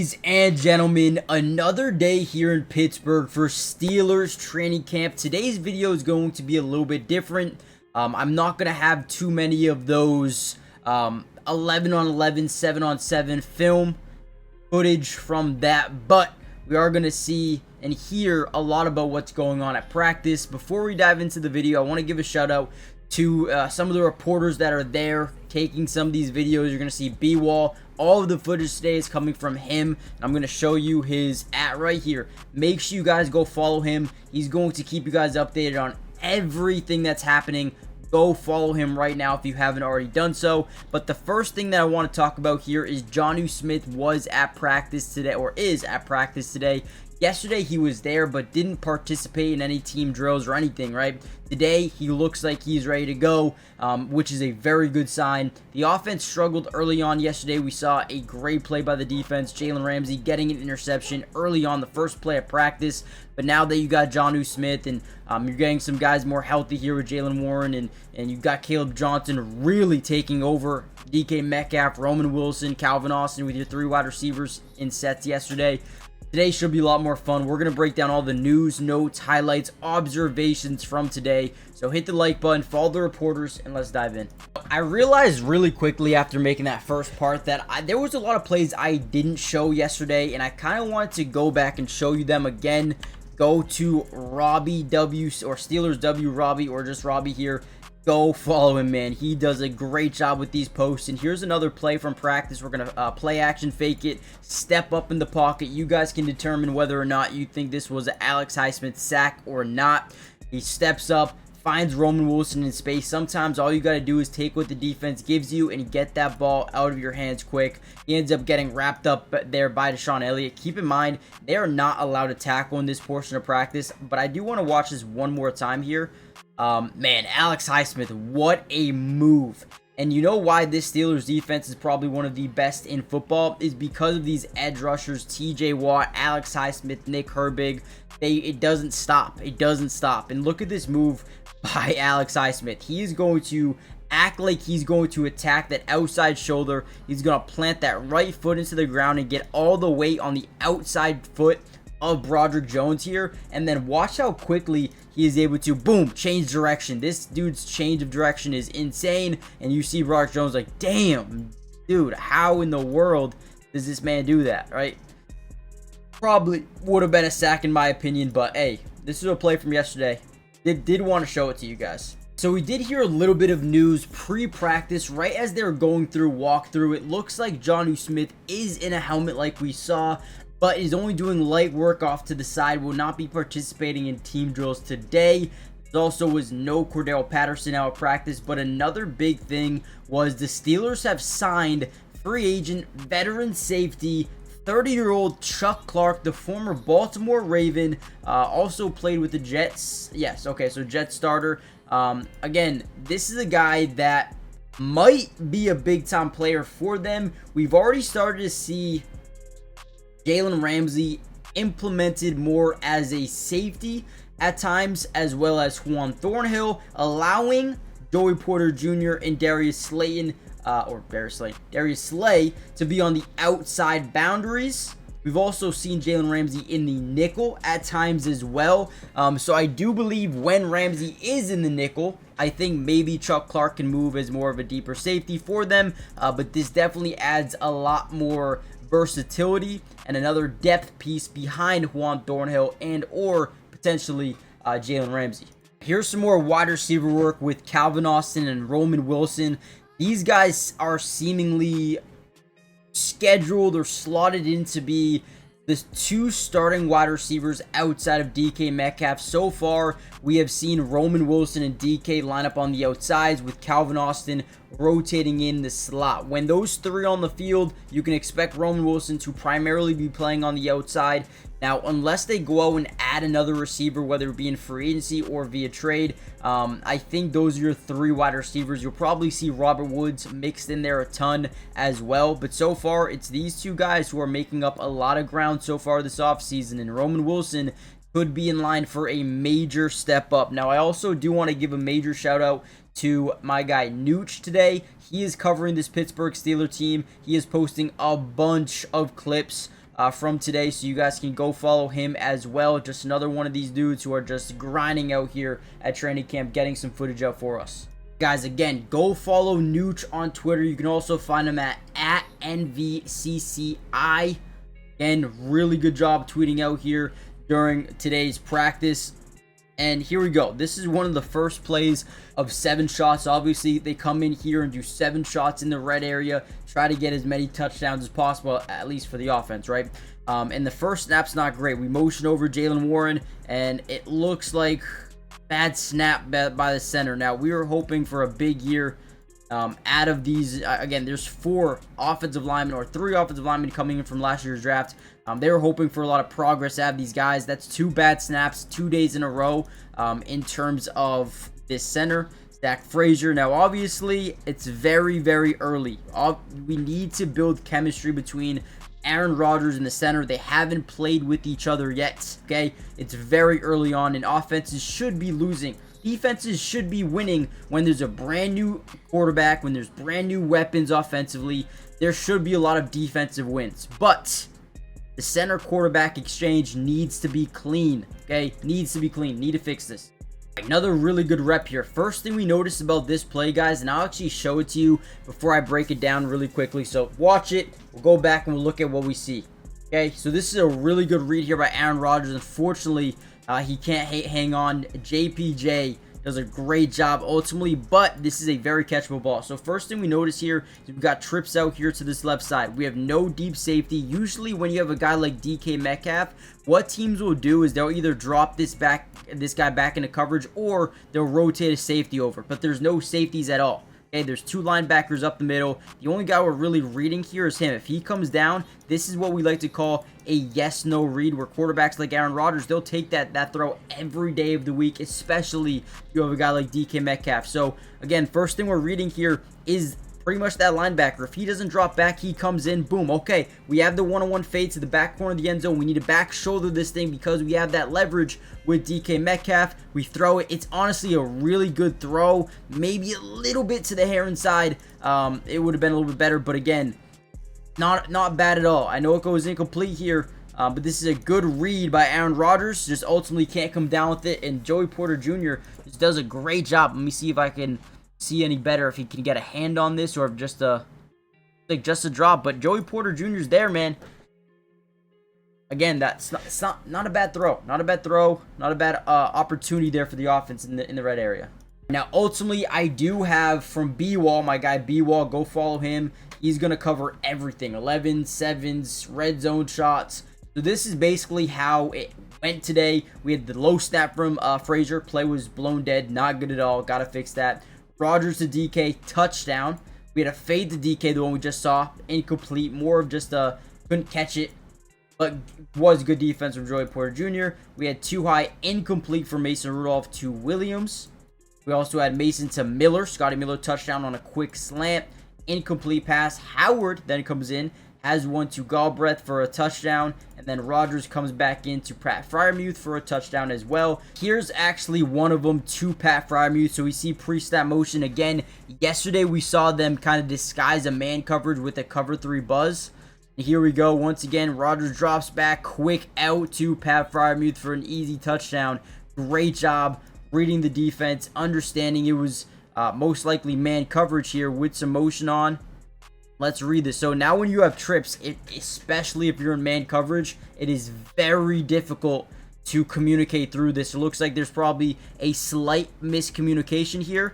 Ladies and gentlemen, another day here in Pittsburgh for Steelers training camp. Today's video is going to be a little bit different. I'm not going to have too many of those 11 on 11, 7 on 7 film footage from that, but we are going to see and hear a lot about what's going on at practice. Before we dive into the video, I want to give a shout out to some of the reporters that are there taking some of these videos. You're going to see B-Wall. All of the footage today is coming from him. I'm going to show you his right here. Make sure you guys go follow him. He's going to keep you guys updated on everything that's happening. Go follow him right now if you haven't already done so. But the first thing that I want to talk about here is Jonnu Smith was at practice today, or is at practice today. Yesterday he was there but didn't participate in any team drills or anything, right? Today he looks like he's ready to go, which is a very good sign. The offense struggled early on yesterday. We saw a great play by the defense. Jalen Ramsey getting an interception early on the first play of practice. But now that you got Jonnu Smith and you're getting some guys more healthy here with Jalen Warren and you've got Caleb Johnson really taking over, DK Metcalf, Roman Wilson, Calvin Austin with your three wide receivers in sets yesterday. Today should be a lot more fun. We're going to break down all the news, notes, highlights, observations from today. So hit the like button, follow the reporters, and let's dive in. I realized really quickly after making that first part that there was a lot of plays I didn't show yesterday, and I kind of wanted to go back and show you them again. Go to Robbie W, or Steelers W Robbie, or just Robbie here. Go follow him, man. He does a great job with these posts. And here's another play from practice. We're going to play action, fake it, step up in the pocket. You guys can determine whether or not you think this was an Alex Highsmith sack or not. He steps up, finds Roman Wilson in space. Sometimes all you got to do is take what the defense gives you and get that ball out of your hands quick. He ends up getting wrapped up there by Deshaun Elliott. Keep in mind, they are not allowed to tackle in this portion of practice, but I do want to watch this one more time here. Man, Alex Highsmith, what a move. And you know why this Steelers defense is probably one of the best in football is because of these edge rushers, TJ Watt, Alex Highsmith, Nick Herbig. It doesn't stop. It doesn't stop. And look at this move by Alex Highsmith. He is going to act like he's going to attack that outside shoulder. He's going to plant that right foot into the ground and get all the weight on the outside foot of Broderick Jones here, and then watch how quickly he is able to, boom, change direction. This dude's change of direction is insane, and you see Broderick Jones like, damn, dude, how in the world does this man do that, right? Probably would have been a sack in my opinion, but hey, this is a play from yesterday. Did want to show it to you guys. So we did hear a little bit of news pre-practice right as they were going through walkthrough. It looks like Jonnu Smith is in a helmet like we saw, but is only doing light work off to the side, will not be participating in team drills today. There also was no Cordell Patterson out of practice, but another big thing was the Steelers have signed free agent veteran safety 30-year-old Chuck Clark, the former Baltimore Raven, also played with the Jets. Yes, okay, so Jets starter. Again, this is a guy that might be a big-time player for them. We've already started to see Jalen Ramsey implemented more as a safety at times, as well as Juan Thornhill, allowing Joey Porter Jr. and Darius Slay to be on the outside boundaries. We've also seen Jalen Ramsey in the nickel at times as well. So I do believe when Ramsey is in the nickel, I think maybe Chuck Clark can move as more of a deeper safety for them. But this definitely adds a lot more versatility and another depth piece behind Juan Thornhill and or potentially Jalen Ramsey. Here's some more wide receiver work with Calvin Austin and Roman Wilson. These guys are seemingly scheduled or slotted in to be the two starting wide receivers outside of DK Metcalf. So far, we have seen Roman Wilson and DK line up on the outsides with Calvin Austin rotating in the slot. When those three on the field, you can expect Roman Wilson to primarily be playing on the outside. Now, unless they go out and add another receiver, whether it be in free agency or via trade, I think those are your three wide receivers. You'll probably see Robert Woods mixed in there a ton as well. But so far, it's these two guys who are making up a lot of ground so far this offseason. And Roman Wilson could be in line for a major step up. Now, I also do want to give a major shout out to my guy Nooch today. He is covering this Pittsburgh Steelers team. He is posting a bunch of clips from today, so you guys can go follow him as well. Just another one of these dudes who are just grinding out here at training camp, getting some footage out for us. Guys, again, go follow Nooch on Twitter. You can also find him at NVCCI. Again, really good job tweeting out here during today's practice. And here we go. This is one of the first plays of 7 shots. Obviously, they come in here and do 7 shots in the red area. Try to get as many touchdowns as possible, at least for the offense, right? And the first snap's not great. We motion over Jalen Warren, and it looks like bad snap by the center. Now, we were hoping for a big year out of these. Again, there's 4 offensive linemen, or 3 offensive linemen coming in from last year's draft. They were hoping for a lot of progress out of these guys. That's 2 bad snaps 2 days in a row in terms of this center, Zach Frazier. Now, obviously, it's very, very early. We need to build chemistry between Aaron Rodgers and the center. They haven't played with each other yet, okay? It's very early on, and offenses should be losing. Defenses should be winning when there's a brand new quarterback, when there's brand new weapons offensively. There should be a lot of defensive wins, but the center quarterback exchange needs to be clean, okay? Needs to be clean. Need to fix this. Another really good rep here. First thing we notice about this play, guys, and I'll actually show it to you before I break it down really quickly. So watch it. We'll go back and we'll look at what we see. Okay, so this is a really good read here by Aaron Rodgers. Unfortunately, he can't hang on. JPJ does a great job ultimately, but this is a very catchable ball. So first thing we notice here is we've got trips out here to this left side. We have no deep safety. Usually when you have a guy like DK Metcalf, what teams will do is they'll either drop this guy back into coverage, or they'll rotate a safety over, but there's no safeties at all. Okay, there's 2 linebackers up the middle. The only guy we're really reading here is him. If he comes down, this is what we like to call a yes-no read, where quarterbacks like Aaron Rodgers, they'll take that throw every day of the week, especially if you have a guy like DK Metcalf. So, again, first thing we're reading here is pretty much that linebacker. If he doesn't drop back, he comes in, boom. Okay, we have the one-on-one fade to the back corner of the end zone. We need to back shoulder this thing because we have that leverage with DK Metcalf. We throw it. It's honestly a really good throw. Maybe a little bit to the hair inside. It would have been a little bit better, but again, not bad at all. I know it goes incomplete here, but this is a good read by Aaron Rodgers. Just ultimately can't come down with it, and Joey Porter Jr. just does a great job. Let me see if I can see any better, if he can get a hand on this, or if just a drop. But Joey Porter Jr. is there, man. Again, that's not a bad throw. Not a bad throw. Not a bad opportunity there for the offense in the red area. Now, ultimately, I do have from B-Wall, my guy B-Wall. Go follow him. He's going to cover everything. 11s, 7s, red zone shots. So this is basically how it went today. We had the low snap from Frazier. Play was blown dead. Not good at all. Got to fix that. Rodgers to DK, touchdown. We had a fade to DK, the one we just saw. Incomplete. More of just couldn't catch it. But was good defense from Joey Porter Jr. We had 2 high, incomplete for Mason Rudolph to Williams. We also had Mason to Miller. Scotty Miller touchdown on a quick slant. Incomplete pass. Howard then comes in, has one to Galbraith for a touchdown, and then Rodgers comes back into Pat Freiermuth for a touchdown as well. Here's actually one of them to Pat Freiermuth, so we see pre-snap motion again. Yesterday we saw them kind of disguise a man coverage with a cover 3 buzz. And here we go once again. Rodgers drops back, quick out to Pat Freiermuth for an easy touchdown. Great job reading the defense, understanding it was most likely man coverage here with some motion on. Let's read this. So now when you have trips, especially if you're in man coverage, it is very difficult to communicate through this. It looks like there's probably a slight miscommunication here.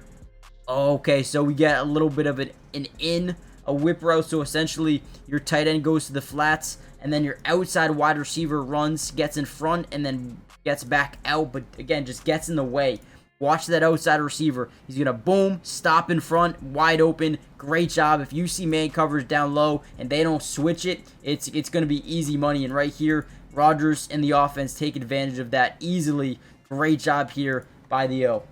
Okay, so we get a little bit of a whip route. So essentially your tight end goes to the flats, and then your outside wide receiver runs, gets in front, and then gets back out. But again, just gets in the way. Watch that outside receiver. He's going to boom, stop in front, wide open. Great job. If you see man coverage down low and they don't switch it, it's going to be easy money. And right here, Rodgers and the offense take advantage of that easily. Great job here by the O.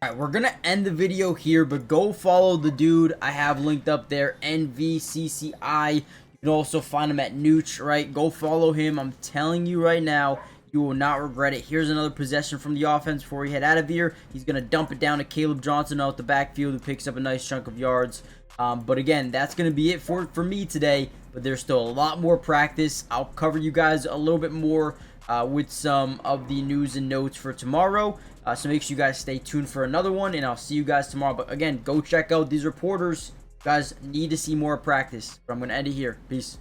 Alright, we're going to end the video here, but go follow the dude I have linked up there, NVCCI. You can also find him at Nooch, right? Go follow him. I'm telling you right now, you will not regret it. Here's another possession from the offense before we head out of here. He's going to dump it down to Caleb Johnson out the backfield, who picks up a nice chunk of yards. But again, that's going to be it for me today. But there's still a lot more practice. I'll cover you guys a little bit more with some of the news and notes for tomorrow. So make sure you guys stay tuned for another one, and I'll see you guys tomorrow. But again, go check out these reporters. You guys need to see more practice. But I'm going to end it here. Peace.